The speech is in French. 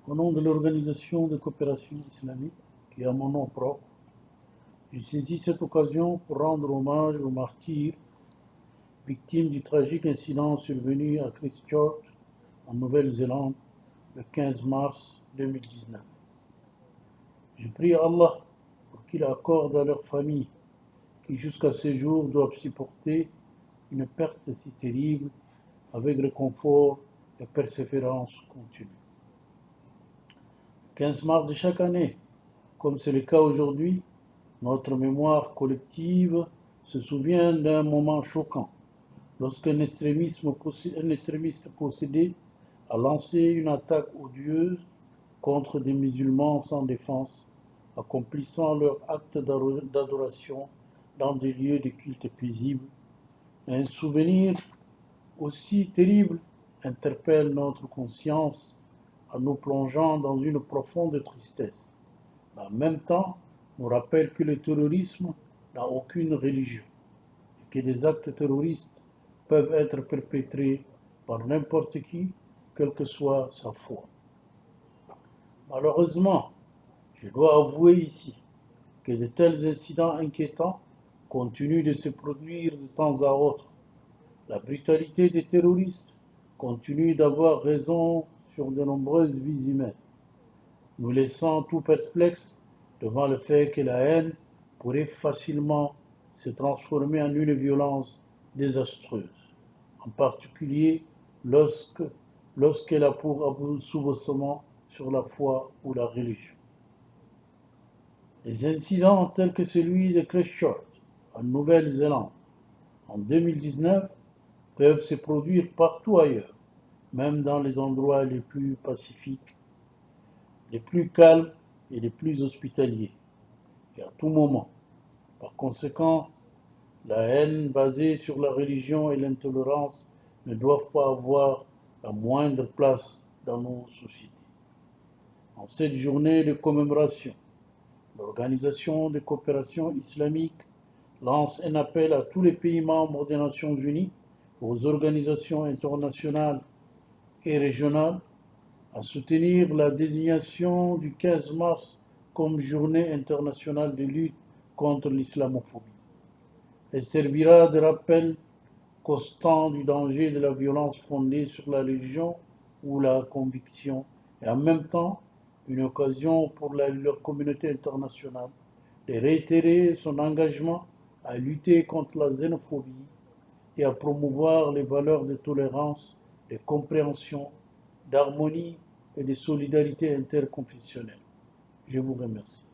Au nom de l'Organisation de coopération islamique, qui est à mon nom propre, j'ai saisi cette occasion pour rendre hommage aux martyrs victimes du tragique incident survenu à Christchurch, en Nouvelle-Zélande, le 15 mars 2019. Je prie Allah pour qu'il accorde à leurs familles, qui jusqu'à ce jour doivent supporter une perte si terrible, avec réconfort et persévérance continue. Le 15 mars de chaque année, comme c'est le cas aujourd'hui, notre mémoire collective se souvient d'un moment choquant, lorsqu'un extrémiste possédé a lancé une attaque odieuse contre des musulmans sans défense, accomplissant leur acte d'adoration dans des lieux de culte paisibles. Un souvenir aussi terrible interpelle notre conscience en nous plongeant dans une profonde tristesse. En même temps, nous rappelle que le terrorisme n'a aucune religion et que des actes terroristes peuvent être perpétrés par n'importe qui, quelle que soit sa foi. Malheureusement, je dois avouer ici que de tels incidents inquiétants continuent de se produire de temps à autre. La brutalité des terroristes continue d'avoir raison sur de nombreuses vies humaines, nous laissant tout perplexes devant le fait que la haine pourrait facilement se transformer en une violence désastreuse, en particulier lorsqu'elle a pour soubassement sur la foi ou la religion. Les incidents tels que celui de Christchurch, en Nouvelle-Zélande, en 2019, peuvent se produire partout ailleurs, même dans les endroits les plus pacifiques, les plus calmes et les plus hospitaliers, et à tout moment. Par conséquent, la haine basée sur la religion et l'intolérance ne doivent pas avoir la moindre place dans nos sociétés. En cette journée de commémoration, l'Organisation de coopération islamique lance un appel à tous les pays membres des Nations unies, aux organisations internationales et régionales, à soutenir la désignation du 15 mars comme journée internationale de lutte contre l'islamophobie. Elle servira de rappel constant du danger de la violence fondée sur la religion ou la conviction, et en même temps une occasion pour la communauté internationale de réitérer son engagement à lutter contre la xénophobie et à promouvoir les valeurs de tolérance, de compréhension, d'harmonie et de solidarité interconfessionnelle. Je vous remercie.